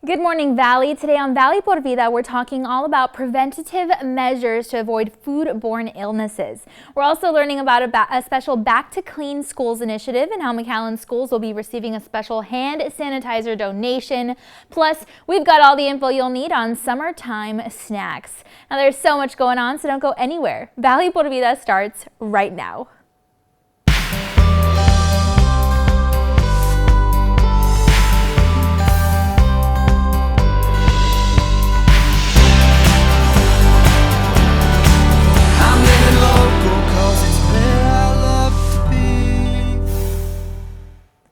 Good morning, Valley. Today on Valley por Vida, we're talking all about preventative measures to avoid foodborne illnesses. We're also learning about a special Back to Clean Schools initiative and how McAllen schools will be receiving a special hand sanitizer donation. Plus, we've got all the info you'll need on summertime snacks. Now, there's so much going on, so don't go anywhere. Valley por Vida starts right now.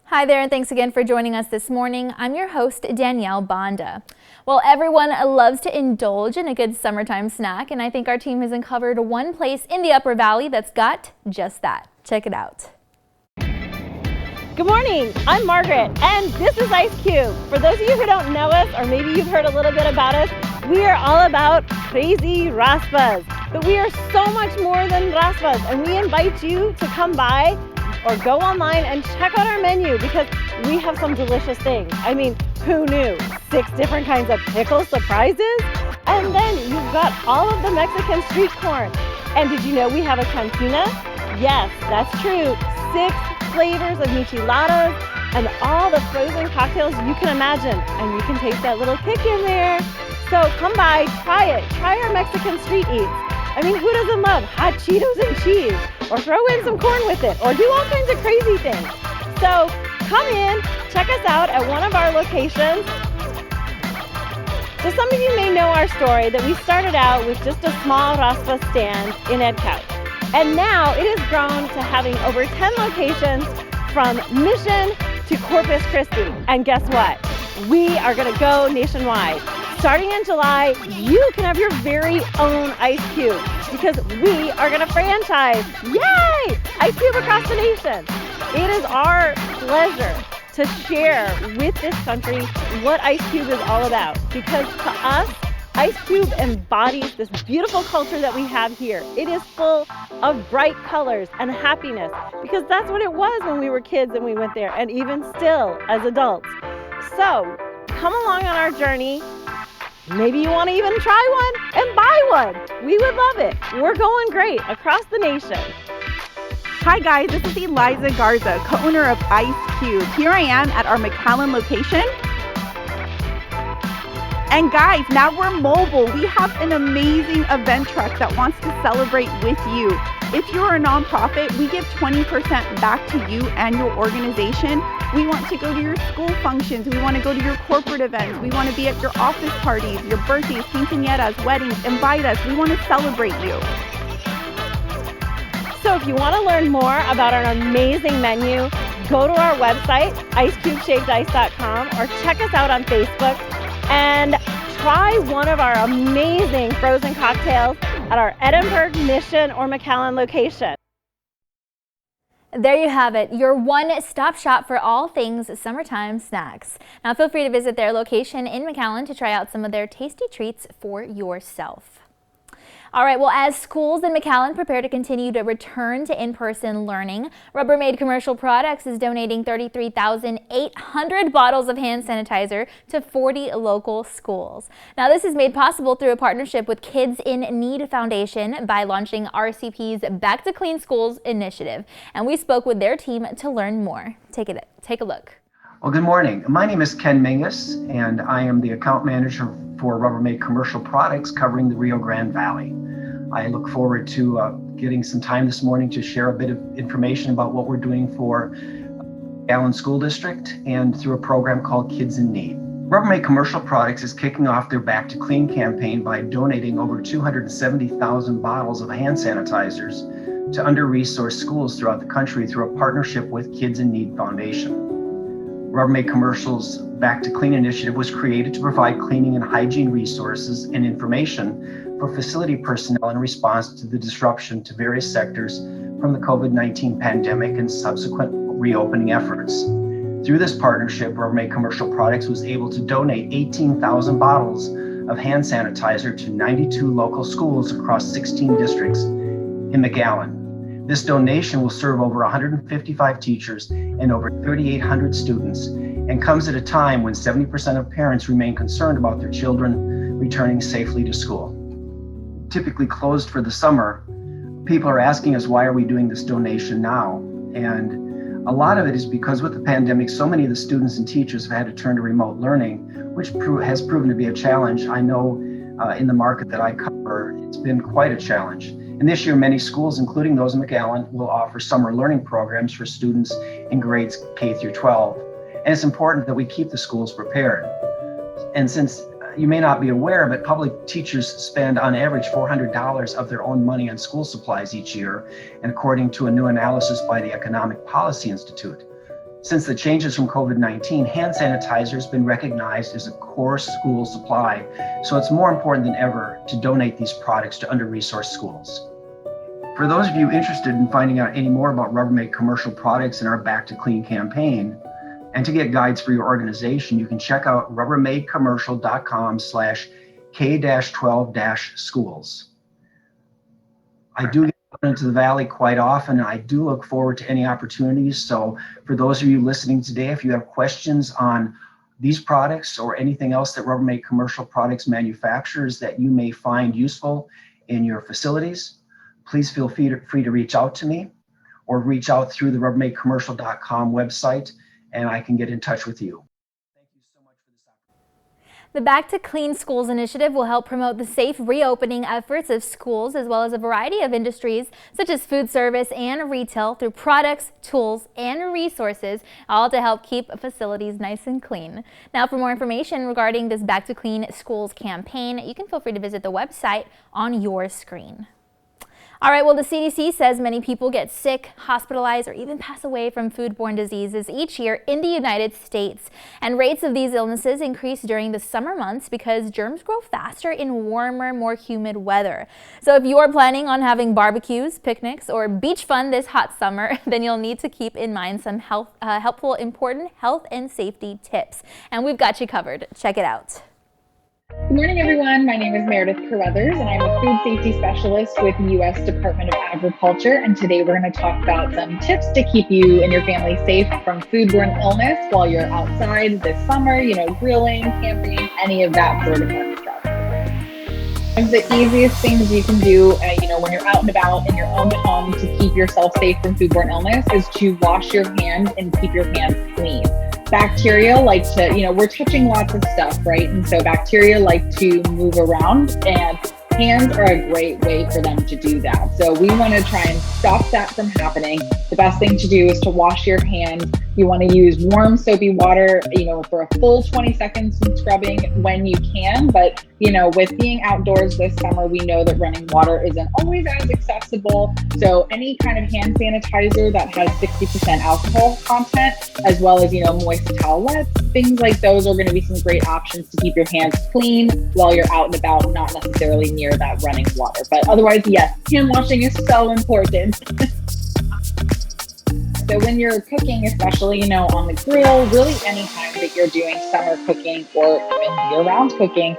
Hi there, and thanks again for joining us this morning. I'm your host, Danielle Banda. Well, everyone loves to indulge in a good summertime snack, and I think our team has uncovered one place in the Upper Valley that's got just that. Check it out. Good morning, I'm Margaret, and this is Ice Cube. For those of you who don't know us, or maybe you've heard a little bit about us, we are all about crazy raspas. But we are so much more than raspas, and we invite you to come by or go online and check out our menu because we have some delicious things. I mean, who knew? 6 different kinds of pickle surprises? And then you've got all of the Mexican street corn. And did you know we have a cantina? Yes, that's true. 6 flavors of micheladas and all the frozen cocktails you can imagine. And you can taste that little kick in there. So come by, try it. Try our Mexican street eats. I mean, who doesn't love hot Cheetos and cheese? Or throw in some corn with it, or do all kinds of crazy things. So come in, check us out at one of our locations. So some of you may know our story that we started out with just a small raspa stand in Edcouch. And now it has grown to having over 10 locations from Mission to Corpus Christi. And guess what? We are gonna go nationwide. Starting in July, you can have your very own Ice Cube because we are going to franchise. Yay! Ice Cube across the nation. It is our pleasure to share with this country what Ice Cube is all about because to us, Ice Cube embodies this beautiful culture that we have here. It is full of bright colors and happiness because that's what it was when we were kids and we went there, and even still as adults. So come along on our journey. Maybe you want to even try one and buy one. We would love it. We're going great across the nation. Hi guys, this is Eliza Garza, co-owner of Ice Cube. Here I am at our McAllen location. And guys, now we're mobile. We have an amazing event truck that wants to celebrate with you. If you're a nonprofit, we give 20% back to you and your organization. We want to go to your school functions. We want to go to your corporate events. We want to be at your office parties, your birthdays, quinceañeras, weddings. Invite us. We want to celebrate you. So if you want to learn more about our amazing menu, go to our website, icecubeshavedIce.com, or check us out on Facebook and try one of our amazing frozen cocktails at our Edinburgh, Mission, or McAllen location. There you have it, your one-stop shop for all things summertime snacks. Now feel free to visit their location in McAllen to try out some of their tasty treats for yourself. All right, well, as schools in McAllen prepare to continue to return to in-person learning, Rubbermaid Commercial Products is donating 33,800 bottles of hand sanitizer to 40 local schools. Now, this is made possible through a partnership with Kids in Need Foundation by launching RCP's Back to Clean Schools initiative. And we spoke with their team to learn more. Take a look. Well, good morning. My name is Ken Mingus, and I am the account manager for Rubbermaid Commercial Products covering the Rio Grande Valley. I look forward to getting some time this morning to share a bit of information about what we're doing for Allen School District and through a program called Kids in Need. Rubbermaid Commercial Products is kicking off their Back to Clean campaign by donating over 270,000 bottles of hand sanitizers to under-resourced schools throughout the country through a partnership with Kids in Need Foundation. Rubbermaid Commercial's Back to Clean initiative was created to provide cleaning and hygiene resources and information for facility personnel in response to the disruption to various sectors from the COVID-19 pandemic and subsequent reopening efforts. Through this partnership, Rubbermaid Commercial Products was able to donate 18,000 bottles of hand sanitizer to 92 local schools across 16 districts in McAllen. This donation will serve over 155 teachers and over 3,800 students and comes at a time when 70% of parents remain concerned about their children returning safely to school. Typically closed for the summer, people are asking us, why are we doing this donation now? And a lot of it is because with the pandemic, so many of the students and teachers have had to turn to remote learning, which has proven to be a challenge. I know in the market that I cover, it's been quite a challenge. And this year, many schools, including those in McAllen, will offer summer learning programs for students in grades K through 12. And it's important that we keep the schools prepared. And since you may not be aware, but public teachers spend on average $400 of their own money on school supplies each year, and according to a new analysis by the Economic Policy Institute. Since the changes from COVID-19, hand sanitizer has been recognized as a core school supply, so it's more important than ever to donate these products to under-resourced schools. For those of you interested in finding out any more about Rubbermaid commercial products and our Back to Clean campaign, and to get guides for your organization, you can check out rubbermaidcommercial.com/K-12-schools. I do get into the Valley quite often, and I do look forward to any opportunities. So for those of you listening today, if you have questions on these products or anything else that Rubbermaid Commercial Products manufactures that you may find useful in your facilities, please feel free to reach out to me or reach out through the rubbermaidcommercial.com website, and I can get in touch with you. Thank you so much for this opportunity. The Back to Clean Schools initiative will help promote the safe reopening efforts of schools as well as a variety of industries such as food service and retail through products, tools, and resources, all to help keep facilities nice and clean. Now, for more information regarding this Back to Clean Schools campaign, you can feel free to visit the website on your screen. All right, well, the CDC says many people get sick, hospitalized, or even pass away from foodborne diseases each year in the United States. And rates of these illnesses increase during the summer months because germs grow faster in warmer, more humid weather. So if you are planning on having barbecues, picnics, or beach fun this hot summer, then you'll need to keep in mind some helpful, important health and safety tips. And we've got you covered. Check it out. Good morning, everyone. My name is Meredith Carruthers, and I'm a food safety specialist with the U.S. Department of Agriculture. And today we're going to talk about some tips to keep you and your family safe from foodborne illness while you're outside this summer, grilling, camping, any of that sort of fun stuff. One of the easiest things you can do, when you're out and about in your own home to keep yourself safe from foodborne illness is to wash your hands and keep your hands clean. Bacteria like to, we're touching lots of stuff, right? And so bacteria like to move around, and hands are a great way for them to do that. So we want to try and stop that from happening. The best thing to do is to wash your hands. You want to use warm soapy water, for a full 20 seconds and scrubbing when you can. But, with being outdoors this summer, we know that running water isn't always as accessible. So any kind of hand sanitizer that has 60% alcohol content, as well as, moist towelettes, things like those are going to be some great options to keep your hands clean while you're out and about, not necessarily near that running water. But otherwise, yes, hand washing is so important. So when you're cooking, especially, on the grill, really any time that you're doing summer cooking or even year-round cooking,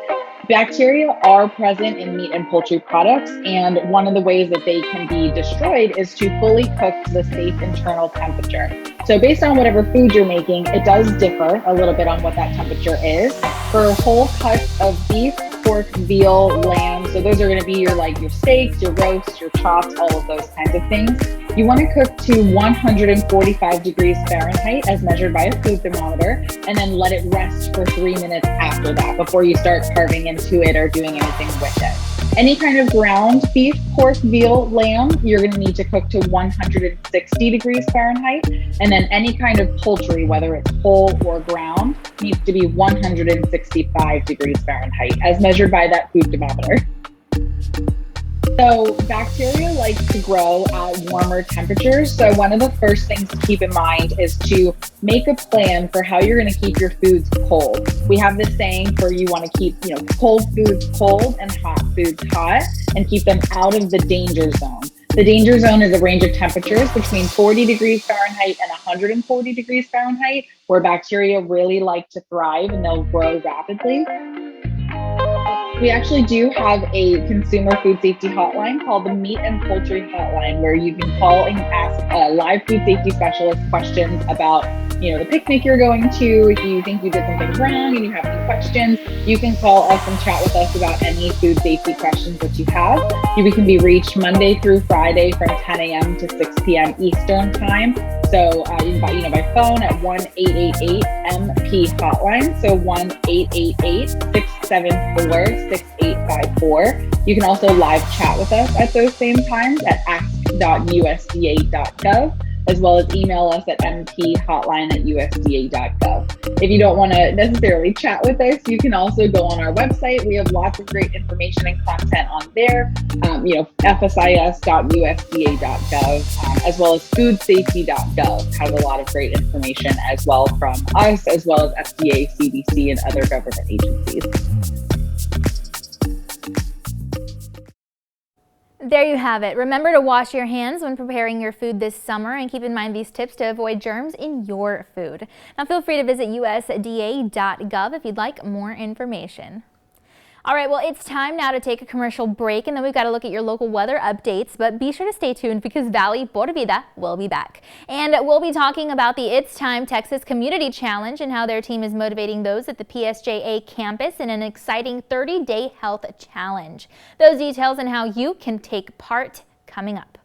bacteria are present in meat and poultry products, and one of the ways that they can be destroyed is to fully cook to the safe internal temperature. So based on whatever food you're making, it does differ a little bit on what that temperature is. For whole cuts of beef, pork, veal, lamb, so those are going to be your steaks, your roasts, your chops, all of those kinds of things. You want to cook to 145 degrees Fahrenheit as measured by a food thermometer, and then let it rest for 3 minutes after that before you start carving into it or doing anything with it. Any kind of ground beef, pork, veal, lamb, you're going to need to cook to 160 degrees Fahrenheit. And then any kind of poultry, whether it's whole or ground, needs to be 165 degrees Fahrenheit as measured by that food thermometer. So bacteria like to grow at warmer temperatures. So one of the first things to keep in mind is to make a plan for how you're going to keep your foods cold. We have this saying for you want to keep, cold foods cold and hot foods hot, and keep them out of the danger zone. The danger zone is a range of temperatures between 40 degrees Fahrenheit and 140 degrees Fahrenheit, where bacteria really like to thrive and they'll grow rapidly. We actually do have a consumer food safety hotline called the Meat and Poultry Hotline, where you can call and ask live food safety specialist questions about, the picnic you're going to. If you think you did something wrong and you have any questions, you can call us and chat with us about any food safety questions that you have. We can be reached Monday through Friday from 10 a.m. to 6 p.m. Eastern time. So you can by phone at 1-888-MP hotline. So 1-888-674-6854. You can also live chat with us at those same times at ask.usda.gov, as well as email us at mphotline@usda.gov. If you don't want to necessarily chat with us, you can also go on our website. We have lots of great information and content on there. fsis.usda.gov, as well as foodsafety.gov has a lot of great information as well from us, as well as FDA, CDC, and other government agencies. There you have it. Remember to wash your hands when preparing your food this summer, and keep in mind these tips to avoid germs in your food. Now feel free to visit usda.gov if you'd like more information. All right, well, it's time now to take a commercial break, and then we've got to look at your local weather updates, but be sure to stay tuned because Valley por Vida will be back. And we'll be talking about the It's Time Texas Community Challenge and how their team is motivating those at the PSJA campus in an exciting 30-day health challenge. Those details and how you can take part coming up.